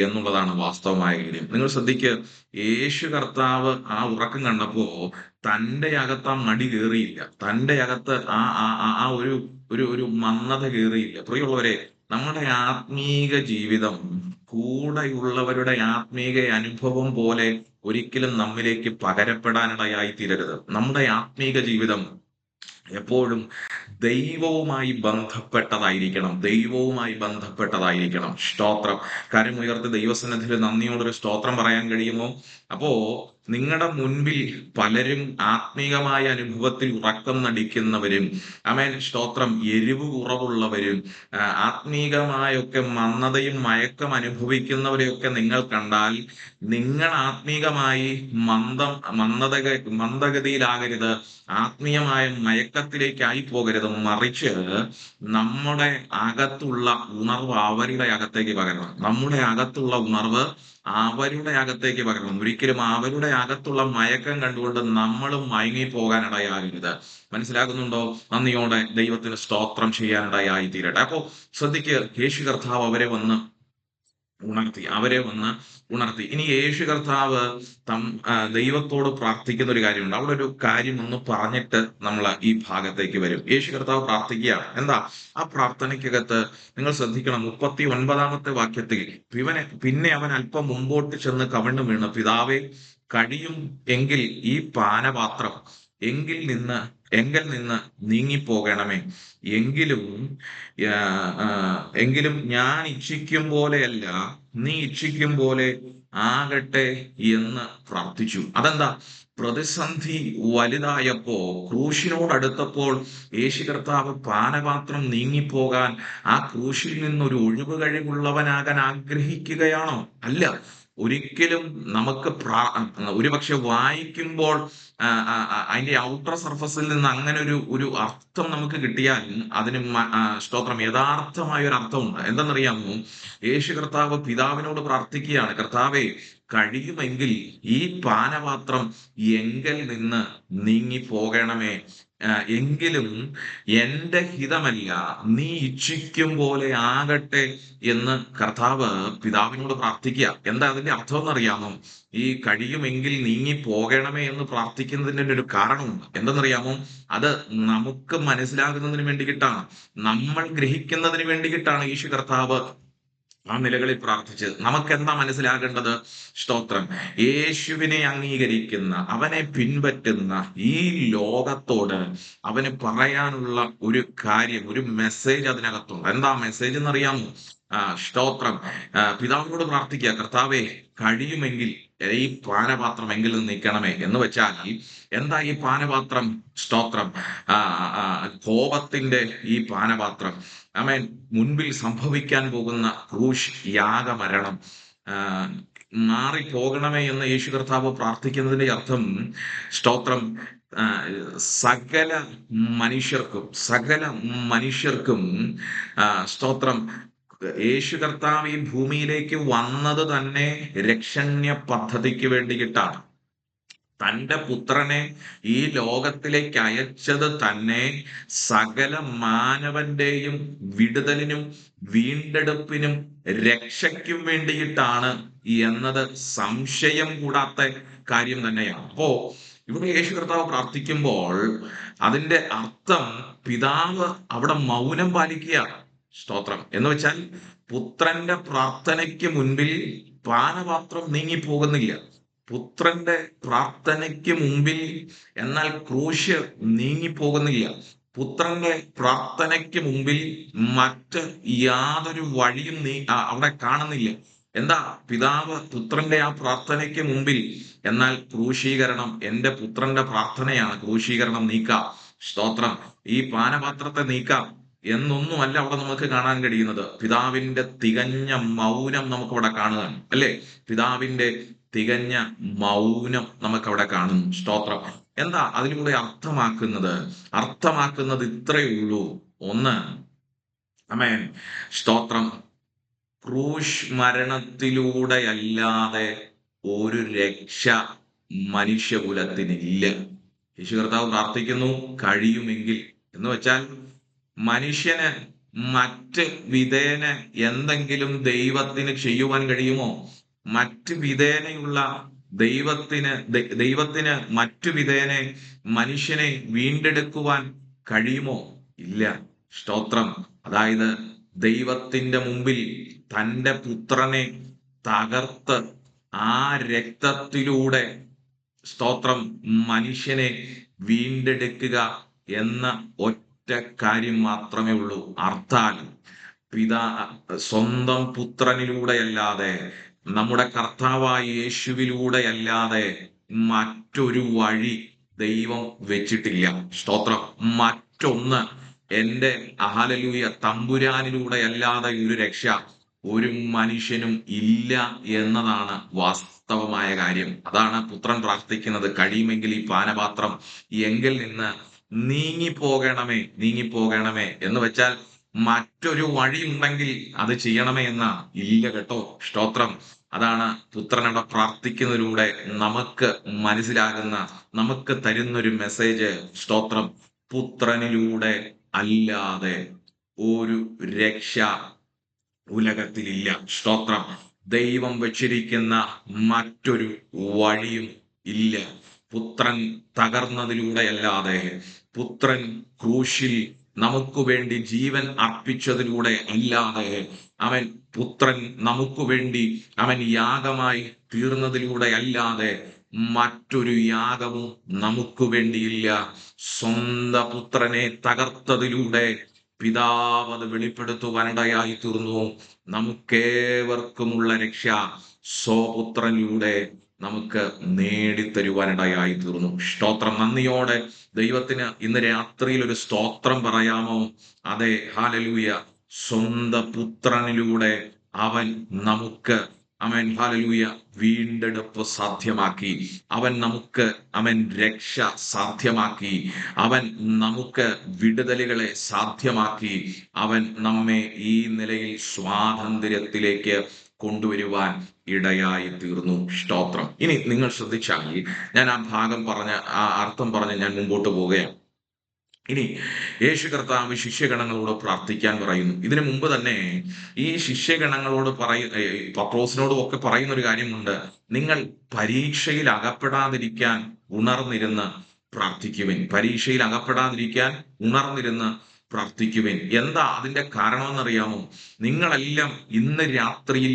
A: എന്നുള്ളതാണ് വാസ്തവമായ കാര്യം. നിങ്ങൾ ശ്രദ്ധിക്കുക, യേശു കർത്താവ് ആ ഉറക്കം കണ്ടപ്പോ തന്റെ അകത്ത് ആ മടി കയറിയില്ല. തന്റെ അകത്ത് ആ ആ ആ ആ ഒരു ഒരു ഒരു മന്ദത കയറിയില്ല. പ്രിയമുള്ളവരെ, നമ്മുടെ ആത്മീക ജീവിതം കൂടെയുള്ളവരുടെ ആത്മീക അനുഭവം പോലെ ഒരിക്കലും നമ്മിലേക്ക് പകരപ്പെടാനിടയായി തീരരുത്. നമ്മുടെ ആത്മീക ജീവിതം എപ്പോഴും ദൈവവുമായി ബന്ധപ്പെട്ടതായിരിക്കണം. ദൈവവുമായി ബന്ധപ്പെട്ടതായിരിക്കണം. സ്തോത്രം. കരമുയർത്തി ദൈവസന്നിധിയിൽ നന്ദിയോടൊരു സ്തോത്രം പറയാൻ കഴിയുമോ? അപ്പോ നിങ്ങളുടെ മുൻപിൽ പലരും ആത്മീകമായ അനുഭവത്തിൽ ഉറക്കം നടിക്കുന്നവരും, ആമേൻ, സ്തോത്രം, എരിവ് കുറവുള്ളവരും, ആത്മീകമായൊക്കെ മന്ദതയും മയക്കം അനുഭവിക്കുന്നവരെയൊക്കെ നിങ്ങൾ കണ്ടാൽ നിങ്ങൾ ആത്മീകമായി മന്ദഗതിയിലാകരുത്, ആത്മീയമായ മയക്കത്തിലേക്കായി പോകരുത്. മറിച്ച് നമ്മുടെ അകത്തുള്ള ഉണർവ് അവരുടെ അകത്തേക്ക് പകരണം. നമ്മുടെ അകത്തുള്ള ഉണർവ് അവരുടെ അകത്തേക്ക് പകരണം. ഒരിക്കലും അവരുടെ അകത്തുള്ള മയക്കം കണ്ടുകൊണ്ട് നമ്മളും മയങ്ങി പോകാനിടയാകരുത്. മനസ്സിലാകുന്നുണ്ടോ? നന്ദിയോടെ ദൈവത്തിന് സ്തോത്രം ചെയ്യാനിടയായി തീരട്ടെ. അപ്പോ ശ്രദ്ധിക്കുക, യേശു കർത്താവ് അവരെ വന്ന് ഉണർത്തി. ഇനി യേശു കർത്താവ് ദൈവത്തോട് പ്രാർത്ഥിക്കുന്ന ഒരു കാര്യമുണ്ട്. അവിടെ ഒരു കാര്യം ഒന്ന് പറഞ്ഞിട്ട് നമ്മൾ ഈ ഭാഗത്തേക്ക് വരും. യേശു കർത്താവ് പ്രാർത്ഥിക്കുകയാണ്. എന്താ ആ പ്രാർത്ഥനയ്ക്കകത്ത്? നിങ്ങൾ ശ്രദ്ധിക്കണം, 39-ാമത്തെ വാക്യത്തിൽ പിന്നെ അവൻ അല്പം മുമ്പോട്ട് ചെന്ന് കവിണ്ണു വീണ്, പിതാവേ, കഴിയും എങ്കിൽ ഈ പാനപാത്രം എങ്കിൽ നിന്ന് നീങ്ങിപ്പോകണമേ. എങ്കിലും എങ്കിലും ഞാൻ ഇച്ഛിക്കും പോലെയല്ല, നീ ഇച്ഛിക്കും പോലെ ആകട്ടെ എന്ന് പ്രാർത്ഥിച്ചു. അതെന്താ? പ്രതിസന്ധി വലുതായപ്പോ, ക്രൂശിനോടടുത്തപ്പോൾ യേശു കർത്താവ് പാനപാത്രം നീങ്ങിപ്പോകാൻ, ആ ക്രൂശിൽ നിന്നൊരു ഒഴിവ് കഴിവുള്ളവനാകാൻ ആഗ്രഹിക്കുകയാണോ? അല്ല. ഒരിക്കലും നമുക്ക് ഒരുപക്ഷെ വായിക്കുമ്പോൾ അതിന്റെ ഔട്ടർ സർഫസിൽ നിന്ന് അങ്ങനെ ഒരു അർത്ഥം നമുക്ക് കിട്ടിയാൽ അതിന് സ്തോത്രം, യഥാർത്ഥമായ ഒരു അർത്ഥമുണ്ട്. എന്തെന്നറിയാമോ? യേശു കർത്താവ് പിതാവിനോട് പ്രാർത്ഥിക്കുകയാണ്, കർത്താവേ, കഴിയുമെങ്കിൽ ഈ പാനപാത്രം എങ്കിൽ നിന്ന് നീങ്ങി പോകണമേ. എങ്കിലും എന്റെ ഹിതമല്ല, നീ ഇച്ഛിക്കും പോലെ ആകട്ടെ എന്ന് കർത്താവ് പിതാവിനോട് പ്രാർത്ഥിക്കുക. എന്താ അതിന്റെ അർത്ഥം എന്നറിയാമോ? ഈ കഴിയുമെങ്കിൽ നീങ്ങി പോകണമേ എന്ന് പ്രാർത്ഥിക്കുന്നതിന്റെ ഒരു കാരണമുണ്ട്. എന്തെന്നറിയാമോ? അത് നമുക്ക് മനസ്സിലാകുന്നതിന് വേണ്ടിയിട്ടാണ്, നമ്മൾ ഗ്രഹിക്കുന്നതിന് വേണ്ടിയിട്ടാണ് യേശു കർത്താവ് ആ നിലകളിൽ പ്രാർത്ഥിച്ചത്. നമുക്ക് എന്താ മനസ്സിലാകേണ്ടത്? സ്തോത്രം, യേശുവിനെ അംഗീകരിക്കുന്ന, അവനെ പിൻപറ്റുന്ന ഈ ലോകത്തോട് അവന് പറയാനുള്ള ഒരു കാര്യം, ഒരു മെസ്സേജ് അതിനകത്തുണ്ട്. എന്താ മെസ്സേജ് എന്നറിയാമോ? സ്തോത്രം, പിതാവിനോട് പ്രാർത്ഥിക്കുക, കർത്താവേ, കഴിയുമെങ്കിൽ ഈ പാനപാത്രം എങ്കിലും നീക്കണമേ. എന്ന് വെച്ചാൽ എന്താ ഈ പാനപാത്രം? സ്തോത്രം, കോപത്തിന്റെ ഈ പാനപാത്രം, ആമേൻ, മുൻപിൽ സംഭവിക്കാൻ പോകുന്ന ക്രൂശ് യാഗമരണം മാറിപ്പോകണമേ എന്ന് യേശു കർത്താവ് പ്രാർത്ഥിക്കുന്നതിന്റെ അർത്ഥം, സ്തോത്രം, സകല മനുഷ്യർക്കും സ്തോത്രം, യേശു കർത്താവ് ഈ ഭൂമിയിലേക്ക് വന്നത് തന്നെ രക്ഷണ്യ പദ്ധതിക്ക് വേണ്ടിയിട്ടാണ്. തന്റെ പുത്രനെ ഈ ലോകത്തിലേക്ക് അയച്ചത് തന്നെ സകല മാനവന്റെയും വിടുതലിനും വീണ്ടെടുപ്പിനും രക്ഷയ്ക്കും വേണ്ടിയിട്ടാണ് എന്നത് സംശയം കൂടാത്ത കാര്യം തന്നെയാണ്. അപ്പോ ഇവിടെ യേശു കർത്താവ് പ്രാർത്ഥിക്കുമ്പോൾ അതിന്റെ അർത്ഥം, പിതാവ് അവിടെ മൗനം പാലിക്കുകയാണ്. സ്തോത്രം. എന്ന് വെച്ചാൽ പുത്രന്റെ പ്രാർത്ഥനയ്ക്ക് മുൻപിൽ പാനപാത്രം നീങ്ങിപ്പോകുന്നില്ല. പുത്രന്റെ പ്രാർത്ഥനയ്ക്ക് മുമ്പിൽ എന്നാൽ ക്രൂശ് നീങ്ങിപ്പോകുന്നില്ല. പുത്രന്റെ പ്രാർത്ഥനയ്ക്ക് മുമ്പിൽ മറ്റ് യാതൊരു വഴിയും അവിടെ കാണുന്നില്ല. എന്താ? പിതാവ് പുത്രന്റെ ആ പ്രാർത്ഥനയ്ക്ക് മുമ്പിൽ, എന്നാൽ ക്രൂശീകരണം, എന്റെ പുത്രന്റെ പ്രാർത്ഥനയാണ്, ക്രൂശീകരണം നീക്കാം, സ്തോത്രം, ഈ പാനപാത്രത്തെ നീക്കാം എന്നൊന്നുമല്ല അവിടെ നമുക്ക് കാണാൻ കഴിയുന്നത്. പിതാവിന്റെ തികഞ്ഞ മൗനം നമുക്ക് അവിടെ കാണുകയാണ്, അല്ലെ? പിതാവിന്റെ തികഞ്ഞ മൗനം നമുക്ക് അവിടെ കാണുന്നു. സ്തോത്രം. എന്താ അതിലൂടെ അർത്ഥമാക്കുന്നത് ഇത്രയേ ഉള്ളൂ. ഒന്ന്, ആമേൻ, സ്തോത്രം, ക്രൂശ് മരണത്തിലൂടെയല്ലാതെ ഒരു രക്ഷ മനുഷ്യകുലത്തിനില്ല. യേശു കർത്താവ് പ്രാർത്ഥിക്കുന്നു, കഴിയുമെങ്കിൽ. എന്ന് വെച്ചാൽ മനുഷ്യന് മറ്റ് വിധേന എന്തെങ്കിലും ദൈവത്തിന് ചെയ്യുവാൻ കഴിയുമോ? മറ്റ് വിധേനയുള്ള ദൈവത്തിന് മറ്റു വിധേന മനുഷ്യനെ വീണ്ടെടുക്കുവാൻ കഴിയുമോ? ഇല്ല. സ്തോത്രം. അതായത് ദൈവത്തിന്റെ മുമ്പിൽ തന്റെ പുത്രനെ തകർത്ത് ആ രക്തത്തിലൂടെ സ്തോത്രം മനുഷ്യനെ വീണ്ടെടുക്കുക എന്ന ഒറ്റ കാര്യം മാത്രമേ ഉള്ളൂ. അർത്ഥാൽ പിതാ സ്വന്തം പുത്രനിലൂടെയല്ലാതെ, നമ്മുടെ കർത്താവായ യേശുവിലൂടെയല്ലാതെ മറ്റൊരു വഴി ദൈവം വെച്ചിട്ടില്ല. സ്തോത്രം. മറ്റൊന്ന് എന്റെ ഹല്ലേലൂയ തമ്പുരാനിലൂടെയല്ലാതെ ഒരു രക്ഷ ഒരു മനുഷ്യനും ഇല്ല എന്നതാണ് വാസ്തവമായ കാര്യം. അതാണ് പുത്രൻ പ്രാർത്ഥിക്കുന്നത്, കഴിയുമെങ്കിൽ ഈ പാനപാത്രം എങ്കിൽ നിന്ന് നീങ്ങിപ്പോകണമേ എന്ന് വെച്ചാൽ മറ്റൊരു വഴി ഉണ്ടെങ്കിൽ അത് ചെയ്യണമേ എന്ന ഇല്ല കേട്ടോ. സ്തോത്രം. അതാണ് പുത്രനോട് പ്രാർത്ഥിക്കുന്നതിലൂടെ നമുക്ക് മനസ്സിലാകുന്ന, നമുക്ക് തരുന്നൊരു മെസ്സേജ്. സ്തോത്രം. പുത്രനിലൂടെ അല്ലാതെ ഒരു രക്ഷ ഉലകത്തിലില്ല. സ്തോത്രം. ദൈവം വെച്ചിരിക്കുന്ന മറ്റൊരു വഴിയും ഇല്ല. പുത്രൻ തകർന്നതിലൂടെയല്ലാതെ, പുത്രൻ ക്രൂശിൽ നമുക്ക് വേണ്ടി ജീവൻ അർപ്പിച്ചതിലൂടെ അല്ലാതെ, അവൻ പുത്രൻ നമുക്ക് വേണ്ടി അവൻ യാഗമായി തീർന്നതിലൂടെ അല്ലാതെ മറ്റൊരു യാഗവും നമുക്ക് വേണ്ടിയില്ല. സ്വന്തം പുത്രനെ തകർത്തതിലൂടെ പിതാവ് അത് വെളിപ്പെടുത്തുവാനിടയായി തീർന്നു. നമുക്കേവർക്കുമുള്ള രക്ഷ സ്വപുത്രനിലൂടെ നമുക്ക് നേടിത്തരുവാനിടയായി തീർന്നു. സ്തോത്രം. നന്ദിയോടെ ദൈവത്തിന് ഇന്ന് രാത്രിയിൽ ഒരു സ്തോത്രം പറയാമോ? അതെ, ഹല്ലേലൂയ. സ്വന്തം പുത്രനിലൂടെ അവൻ നമുക്ക് ഹല്ലേലൂയ വീണ്ടെടുപ്പ് സാധ്യമാക്കി. അവൻ രക്ഷ സാധ്യമാക്കി. അവൻ നമുക്ക് വിടുതലുകളെ സാധ്യമാക്കി. അവൻ നമ്മെ ഈ നിലയിൽ സ്വാതന്ത്ര്യത്തിലേക്ക് കൊണ്ടുവരുവാൻ ഇടയായി തീർന്നു. സ്തോത്രം. ഇനി നിങ്ങൾ ശ്രദ്ധിച്ചാൽ, ഞാൻ ആ ഭാഗം പറഞ്ഞ ആ അർത്ഥം പറഞ്ഞ് ഞാൻ മുമ്പോട്ട് പോവുകയാണ്. ഇനി യേശു കർത്താവ് ശിഷ്യഗണങ്ങളോട് പ്രാർത്ഥിക്കാൻ പറയുന്നു. ഇതിനു മുമ്പ് തന്നെ ഈ ശിഷ്യഗണങ്ങളോട് പത്രോസിനോടും ഒക്കെ പറയുന്ന ഒരു കാര്യമുണ്ട്. നിങ്ങൾ പരീക്ഷയിൽ അകപ്പെടാതിരിക്കാൻ ഉണർന്നിരുന്ന് പ്രാർത്ഥിക്കുവിൻ. പരീക്ഷയിൽ അകപ്പെടാതിരിക്കാൻ ഉണർന്നിരുന്ന് പ്രാർത്ഥിക്കുവിൻ. എന്താ അതിന്റെ കാരണമെന്നറിയാമോ? നിങ്ങളെല്ലാം ഇന്ന് രാത്രിയിൽ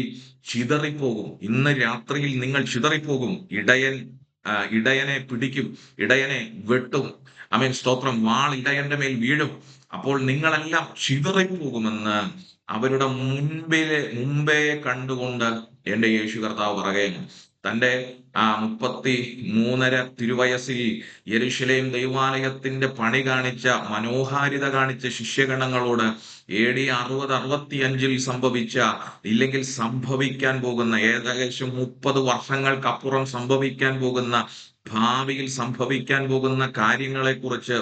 A: ചിതറിപ്പോകും. ഇന്ന് രാത്രിയിൽ നിങ്ങൾ ചിതറിപ്പോകും. ഇടയനെ പിടിക്കും, ഇടയനെ വെട്ടും. സ്തോത്രം. വാൾ ഇടയന്റെ മേൽ വീഴും. അപ്പോൾ നിങ്ങളെല്ലാം ചിതറിപ്പോകുമെന്ന് അവരുടെ മുമ്പേ കണ്ടുകൊണ്ട് എന്റെ യേശു കർത്താവ് പറയുകയാണ്. തന്റെ 33 തിരുവയസ്സിൽ യെരൂശലേം ദൈവാലയത്തിന്റെ പണി കാണിച്ച, മനോഹാരിത കാണിച്ച ശിഷ്യഗണങ്ങളോട് AD 60-65 സംഭവിച്ച, ഇല്ലെങ്കിൽ സംഭവിക്കാൻ പോകുന്ന, ഏകദേശം 30 വർഷങ്ങൾക്കപ്പുറം സംഭവിക്കാൻ പോകുന്ന, ഭാവിയിൽ സംഭവിക്കാൻ പോകുന്ന കാര്യങ്ങളെ കുറിച്ച്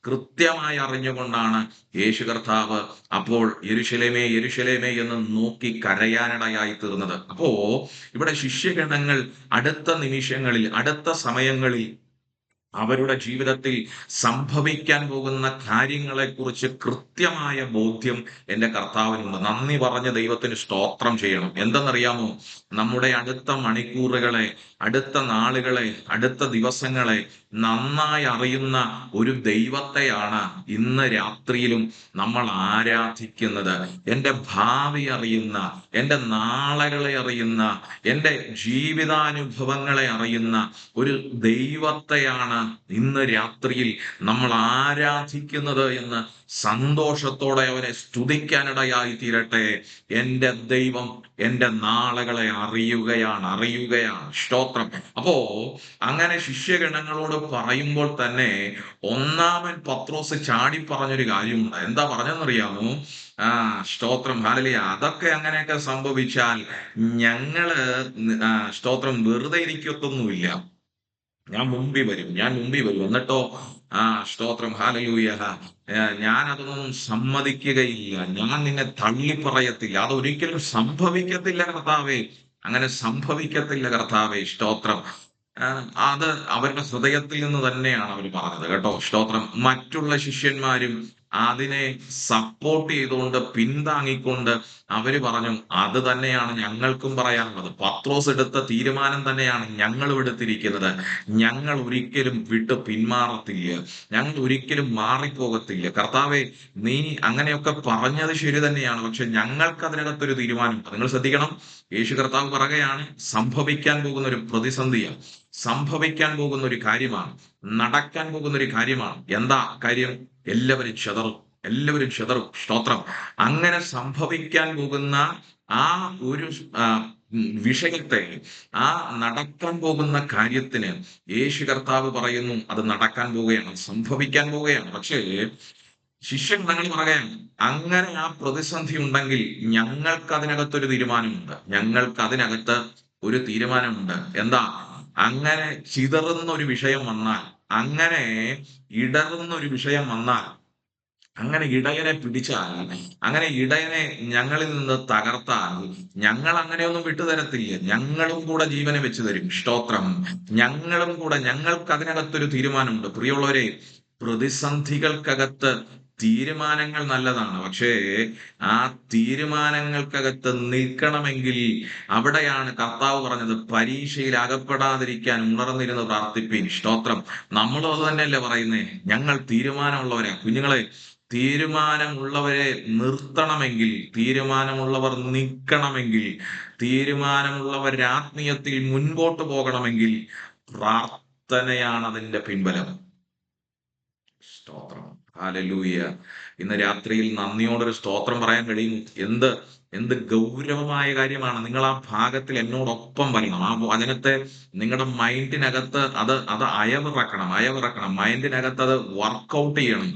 A: കൃത്യമായി അറിഞ്ഞുകൊണ്ടാണ് യേശു കർത്താവ് അപ്പോൾ യെരൂശലേമേ യെരൂശലേമേ എന്ന് നോക്കി കരയാനിടയായി തീർന്നത്. അപ്പോ ഇവിടെ ശിഷ്യഗണങ്ങൾ അടുത്ത നിമിഷങ്ങളിൽ, അടുത്ത സമയങ്ങളിൽ അവരുടെ ജീവിതത്തിൽ സംഭവിക്കാൻ പോകുന്ന കാര്യങ്ങളെ കുറിച്ച് കൃത്യമായ ബോധ്യം എന്റെ കർത്താവിനുണ്ട്. നന്ദി പറഞ്ഞ ദൈവത്തിന് സ്തോത്രം ചെയ്യണം. എന്തെന്നറിയാമോ? നമ്മുടെ അടുത്ത മണിക്കൂറുകളെ, അടുത്ത നാളുകളെ, അടുത്ത ദിവസങ്ങളെ നന്നായി അറിയുന്ന ഒരു ദൈവത്തെയാണ് ഇന്ന് രാത്രിയിലും നമ്മൾ ആരാധിക്കുന്നത്. എൻ്റെ ഭാവി അറിയുന്ന, എൻ്റെ നാളുകളെ അറിയുന്ന, എൻ്റെ ജീവിതാനുഭവങ്ങളെ അറിയുന്ന ഒരു ദൈവത്തെയാണ് ഇന്ന് രാത്രിയിൽ നമ്മൾ ആരാധിക്കുന്നത് എന്ന് സന്തോഷത്തോടെ അവനെ സ്തുതിക്കാനിടയായി തീരട്ടെ. എൻ്റെ ദൈവം എൻ്റെ നാളുകളെ അറിയുകയാണ്. സ്തോത്രം. അപ്പോ അങ്ങനെ ശിഷ്യഗണങ്ങളോട് പറയുമ്പോൾ തന്നെ ഒന്നാമൻ പത്രോസ് ചാടി പറഞ്ഞൊരു കാര്യമുണ്ട്. എന്താ പറഞ്ഞെന്നറിയാമോ? സ്തോത്രം. ഹല്ലേലൂയ. അതൊക്കെ അങ്ങനെയൊക്കെ സംഭവിച്ചാൽ ഞങ്ങള് സ്തോത്രം വെറുതെ ഇരിക്കത്തൊന്നുമില്ല. ഞാൻ മുമ്പിൽ വരും. എന്നിട്ടോ സ്തോത്രം. ഹല്ലേലൂയ. ഞാൻ അതൊന്നും സമ്മതിക്കുകയില്ല. ഞാൻ നിന്നെ തള്ളിപ്പറയത്തില്ല. അതൊരിക്കലും സംഭവിക്കത്തില്ല കർത്താവേ. അങ്ങനെ സംഭവിക്കത്തില്ല കർത്താവേ. സ്തോത്രം. അത് അവരുടെ ഹൃദയത്തിൽ നിന്ന് തന്നെയാണ് അവർ പറഞ്ഞത് കേട്ടോ. സ്തോത്രം. മറ്റുള്ള ശിഷ്യന്മാരും അതിനെ സപ്പോർട്ട് ചെയ്തുകൊണ്ട് പിന്താങ്ങിക്കൊണ്ട് അവര് പറഞ്ഞു അത് തന്നെയാണ് ഞങ്ങൾക്കും പറയാനുള്ളത്. പത്രോസ് എടുത്ത തീരുമാനം തന്നെയാണ് ഞങ്ങളും എടുത്തിരിക്കുന്നത്. ഞങ്ങൾ ഒരിക്കലും വിട്ടു പിന്മാറത്തില്ല. ഞങ്ങൾ ഒരിക്കലും മാറിപ്പോകത്തില്ല. കർത്താവെ, നീ അങ്ങനെയൊക്കെ പറഞ്ഞത് ശരി തന്നെയാണ്. പക്ഷെ ഞങ്ങൾക്ക് അതിനകത്തൊരു തീരുമാനമുണ്ട്. നിങ്ങൾ ശ്രദ്ധിക്കണം. യേശു കർത്താവ് പറയുകയാണ്, സംഭവിക്കാൻ പോകുന്ന ഒരു പ്രതിസന്ധിയാണ്, സംഭവിക്കാൻ പോകുന്ന ഒരു കാര്യമാണ്, നടക്കാൻ പോകുന്ന ഒരു കാര്യമാണ്. എന്താ കാര്യം? എല്ലാവരും ചെതറും, എല്ലാവരും ചെതറും. സ്തോത്രം. അങ്ങനെ സംഭവിക്കാൻ പോകുന്ന ആ ഒരു വിഷയത്തെ, ആ നടക്കാൻ പോകുന്ന കാര്യത്തിന് യേശു കർത്താവ് പറയുന്നു അത് നടക്കാൻ പോവുകയാണ്, സംഭവിക്കാൻ പോവുകയാണ്. പക്ഷേ ശിഷ്യഗണങ്ങൾ പറയുകയാണ്, അങ്ങനെ ആ പ്രതിസന്ധി ഉണ്ടെങ്കിൽ ഞങ്ങൾക്ക് അതിനകത്തൊരു തീരുമാനമുണ്ട്. ഞങ്ങൾക്ക് അതിനകത്ത് ഒരു തീരുമാനമുണ്ട്. എന്താ? അങ്ങനെ ചിതറുന്ന ഒരു വിഷയം വന്നാൽ, അങ്ങനെ ഇടറുന്ന ഒരു വിഷയം വന്നാൽ, അങ്ങനെ ഇടയനെ പിടിച്ചാൽ, അങ്ങനെ ഇടയനെ ഞങ്ങളിൽ നിന്ന് തകർത്താൽ, ഞങ്ങൾ അങ്ങനെയൊന്നും വിട്ടുതരത്തില്ല. ഞങ്ങളും കൂടെ ജീവനെ വെച്ച് തരും. സ്തോത്രം. ഞങ്ങളും കൂടെ, ഞങ്ങൾക്ക് അതിനകത്തൊരു തീരുമാനമുണ്ട്. പ്രിയമുള്ളവരെ, പ്രതിസന്ധികൾക്കകത്ത് തീരുമാനങ്ങൾ നല്ലതാണ്. പക്ഷേ ആ തീരുമാനങ്ങൾക്കകത്ത് നിൽക്കണമെങ്കിൽ അവിടെയാണ് കർത്താവ് പറഞ്ഞത്, പരീക്ഷയിൽ അകപ്പെടാതിരിക്കാൻ ഉണർന്നിരുന്ന് പ്രാർത്ഥിപ്പീൻ. സ്തോത്രം. നമ്മളും അത് തന്നെയല്ലേ പറയുന്നേ? ഞങ്ങൾ തീരുമാനമുള്ളവരാ. കുഞ്ഞുങ്ങളെ, തീരുമാനമുള്ളവരെ നിർത്തണമെങ്കിൽ, തീരുമാനമുള്ളവർ നിൽക്കണമെങ്കിൽ, തീരുമാനമുള്ളവർ ആത്മീയത്തിൽ മുൻപോട്ട് പോകണമെങ്കിൽ പ്രാർത്ഥനയാണ് അതിന്റെ പിൻബലം. സ്തോത്രം. ഹല്ലേലൂയ. ഇന്ന് രാത്രിയിൽ നന്ദിയോടൊരു സ്തോത്രം പറയാൻ കഴിയും. എന്ത് എന്ത് ഗൗരവമായ കാര്യമാണ്. നിങ്ങൾ ആ ഭാഗത്തിൽ എന്നോടൊപ്പം വരണം. ആ വചനത്തെ നിങ്ങളുടെ മൈൻഡിനകത്ത് അത് അയവിറക്കണം. മൈൻഡിനകത്ത് അത് വർക്കൗട്ട് ചെയ്യണം.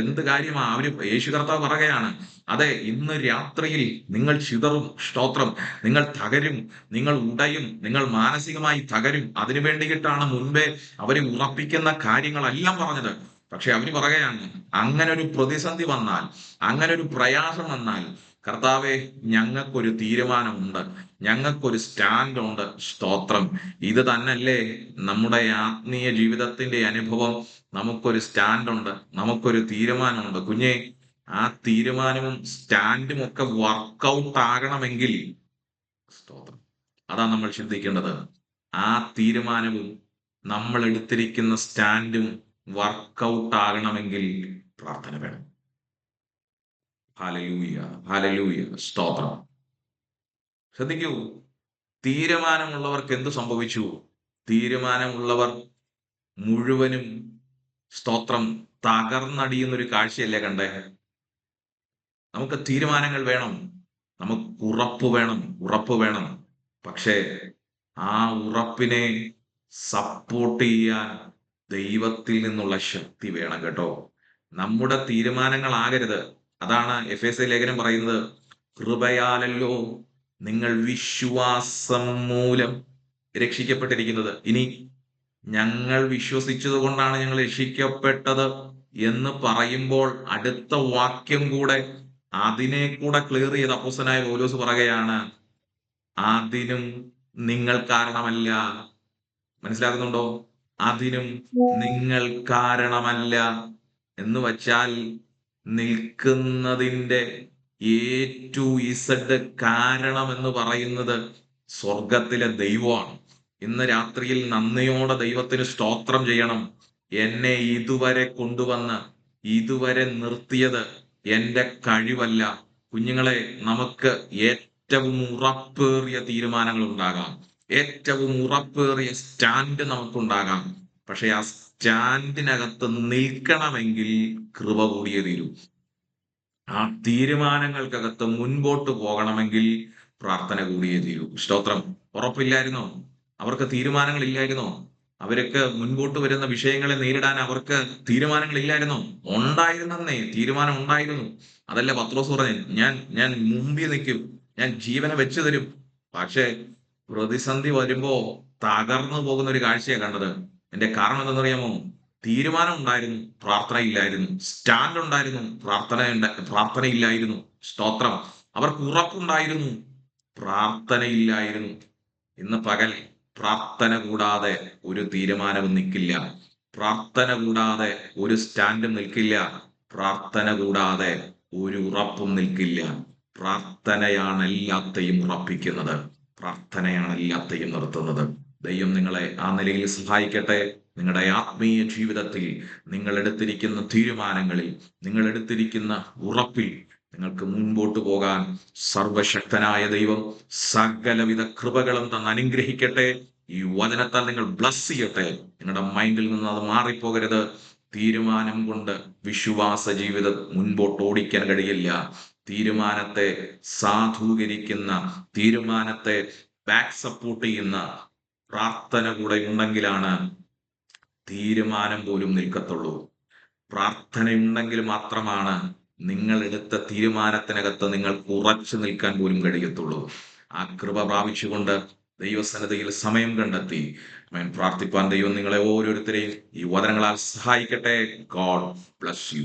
A: എന്ത് കാര്യമാണ് അവര്, യേശു കർത്താവ് പറയുകയാണ്, അതെ, ഇന്ന് രാത്രിയിൽ നിങ്ങൾ ചിതറും. സ്തോത്രം. നിങ്ങൾ തകരും, നിങ്ങൾ ഉടയും, നിങ്ങൾ മാനസികമായി തകരും. അതിനു വേണ്ടിയിട്ടാണ് മുൻപേ അവരെ ഉറപ്പിക്കുന്ന കാര്യങ്ങളെല്ലാം പറഞ്ഞത്. പക്ഷെ അവര് പറയുകയാണ്, അങ്ങനെ ഒരു പ്രതിസന്ധി വന്നാൽ, അങ്ങനെ ഒരു പ്രയാസം വന്നാൽ, കർത്താവെ, ഞങ്ങൾക്കൊരു തീരുമാനമുണ്ട്, ഞങ്ങൾക്കൊരു സ്റ്റാൻഡ് ഉണ്ട്. സ്തോത്രം. ഇത് തന്നല്ലേ നമ്മുടെ ആത്മീയ ജീവിതത്തിന്റെ അനുഭവം? നമുക്കൊരു സ്റ്റാൻഡ് ഉണ്ട്, നമുക്കൊരു തീരുമാനമുണ്ട്. കുഞ്ഞെ, ആ തീരുമാനവും സ്റ്റാൻഡും ഒക്കെ വർക്കൗട്ട് ആകണമെങ്കിൽ, സ്തോത്രം, അതാ നമ്മൾ ചിന്തിക്കേണ്ടത്. ആ തീരുമാനവും നമ്മൾ എടുത്തിരിക്കുന്ന സ്റ്റാൻഡും വർക്കൗട്ട് ആകണമെങ്കിൽ പ്രാർത്ഥന വേണം. Hallelujah, hallelujah. സ്തോത്രം. ശ്രദ്ധിക്കൂ, തീരുമാനമുള്ളവർക്ക് എന്ത് സംഭവിച്ചു? തീരുമാനമുള്ളവർ മുഴുവനും, സ്തോത്രം, തകർന്നടിയുന്ന ഒരു കാഴ്ചയല്ലേ കണ്ടേ? നമുക്ക് തീരുമാനങ്ങൾ വേണം, നമുക്ക് ഉറപ്പ് വേണം. പക്ഷേ ആ ഉറപ്പിനെ സപ്പോർട്ട് ചെയ്യാൻ ദൈവത്തിൽ നിന്നുള്ള ശക്തി വേണം കേട്ടോ. നമ്മുടെ തീരുമാനങ്ങളാകരുത്. അതാണ് എഫെസ്യ ലേഖനം പറയുന്നത്, കൃപയാലല്ലോ നിങ്ങൾ വിശ്വാസം മൂലം രക്ഷിക്കപ്പെട്ടിരിക്കുന്നത്. ഇനി ഞങ്ങൾ വിശ്വസിച്ചത് കൊണ്ടാണ് ഞങ്ങൾ രക്ഷിക്കപ്പെട്ടത് എന്ന് പറയുമ്പോൾ അടുത്ത വാക്യം കൂടെ, അതിനെ കൂടെ ക്ലിയർ ചെയ്ത് അപ്പോസ്തലനായ പൗലോസ് പറയുകയാണ്, അതിനും നിങ്ങൾ കാരണമല്ല. മനസ്സിലാകുന്നുണ്ടോ? അതിനും നിങ്ങൾ കാരണമല്ല. എന്ന് വച്ചാൽ നിൽക്കുന്നതിന്റെ എ ടു ഇസഡ് കാരണം എന്ന് പറയുന്നത് സ്വർഗത്തിലെ ദൈവമാണ്. ഇന്ന് രാത്രിയിൽ നന്ദിയോടെ ദൈവത്തിന് സ്തോത്രം ചെയ്യണം. എന്നെ ഇതുവരെ കൊണ്ടുവന്ന് ഇതുവരെ നിർത്തിയത് എന്റെ കഴിവല്ല. കുഞ്ഞുങ്ങളെ, നമുക്ക് ഏറ്റവും ഉറപ്പേറിയ തീരുമാനങ്ങൾ ഉണ്ടാകാം, ഏറ്റവും ഉറപ്പേറിയ സ്റ്റാൻഡ് നമുക്കുണ്ടാകാം. പക്ഷെ ആ സ്റ്റാൻഡിനകത്ത് നിൽക്കണമെങ്കിൽ കൃപ കൂടിയേ തീരൂ. ആ തീരുമാനങ്ങൾക്കകത്ത് മുൻപോട്ട് പോകണമെങ്കിൽ പ്രാർത്ഥന കൂടിയേ തീരൂ. സ്തോത്രം. ഉറപ്പില്ലായിരുന്നോ? അവർക്ക് തീരുമാനങ്ങൾ ഇല്ലായിരുന്നോ? അവർക്ക് മുൻപോട്ട് വരുന്ന വിഷയങ്ങളെ നേരിടാൻ അവർക്ക് തീരുമാനങ്ങൾ ഇല്ലായിരുന്നോ? ഉണ്ടായിരുന്നേ, തീരുമാനം ഉണ്ടായിരുന്നു. അതല്ല പത്രോസ് പറഞ്ഞു, ഞാൻ ഞാൻ മുമ്പിൽ നിൽക്കും, ഞാൻ ജീവനെ വെച്ചു തരും. പക്ഷേ പ്രതിസന്ധി വരുമ്പോ തകർന്നു പോകുന്ന ഒരു കാഴ്ചയാണ് കണ്ടത്. എന്റെ കാരണം എന്തെന്നറിയാമോ? തീരുമാനം ഉണ്ടായിരുന്നു, പ്രാർത്ഥനയില്ലായിരുന്നു. സ്റ്റാൻഡ് ഉണ്ടായിരുന്നു, പ്രാർത്ഥനയില്ലായിരുന്നു. സ്തോത്രം. അവർക്ക് ഉറപ്പുണ്ടായിരുന്നു, പ്രാർത്ഥനയില്ലായിരുന്നു. ഇന്ന് പകൽ പ്രാർത്ഥന കൂടാതെ ഒരു തീരുമാനവും നിൽക്കില്ല. പ്രാർത്ഥന കൂടാതെ ഒരു സ്റ്റാൻഡും നിൽക്കില്ല. പ്രാർത്ഥന കൂടാതെ ഒരു ഉറപ്പും നിൽക്കില്ല. പ്രാർത്ഥനയാണ് എല്ലാത്തെയും ഉറപ്പിക്കുന്നത്. പ്രാർത്ഥനയാണ് എല്ലാത്തെയും നിർത്തുന്നത്. ദൈവം നിങ്ങളെ ആ നിലയിൽ സഹായിക്കട്ടെ. നിങ്ങളുടെ ആത്മീയ ജീവിതത്തിൽ നിങ്ങൾ എടുത്തിരിക്കുന്ന തീരുമാനങ്ങളിൽ, നിങ്ങൾ എടുത്തിരിക്കുന്ന ഉറപ്പിൽ നിങ്ങൾക്ക് മുൻപോട്ട് പോകാൻ സർവശക്തനായ ദൈവം സകലവിധ കൃപകളും തന്ന് അനുഗ്രഹിക്കട്ടെ. ഈ വചനത്താൽ നിങ്ങൾ ബ്ലസ് ചെയ്യട്ടെ. നിങ്ങളുടെ മൈൻഡിൽ നിന്ന് അത് മാറിപ്പോകരുത്. തീരുമാനം കൊണ്ട് വിശ്വാസ ജീവിതം മുൻപോട്ട് ഓടിക്കാൻ കഴിയില്ല. തീരുമാനത്തെ സാധൂകരിക്കുന്ന, തീരുമാനത്തെ ബാക്ക് സപ്പോർട്ട് ചെയ്യുന്ന പ്രാർത്ഥന കൂടെ ഉണ്ടെങ്കിലാണ് തീരുമാനം പോലും നിൽക്കത്തുള്ളൂ. പ്രാർത്ഥന ഉണ്ടെങ്കിൽ മാത്രമാണ് നിങ്ങൾ എടുത്ത തീരുമാനത്തിനകത്ത് നിങ്ങൾക്ക് ഉറച്ചു നിൽക്കാൻ പോലും കഴിയത്തുള്ളൂ. ആ കൃപ പ്രാപിച്ചുകൊണ്ട് ദൈവസന്നിധിയിൽ സമയം കണ്ടെത്തി പ്രാർത്ഥിപ്പാൻ ദൈവം നിങ്ങളെ ഓരോരുത്തരെയും ഈ വചനങ്ങളാൽ സഹായിക്കട്ടെ. God bless you.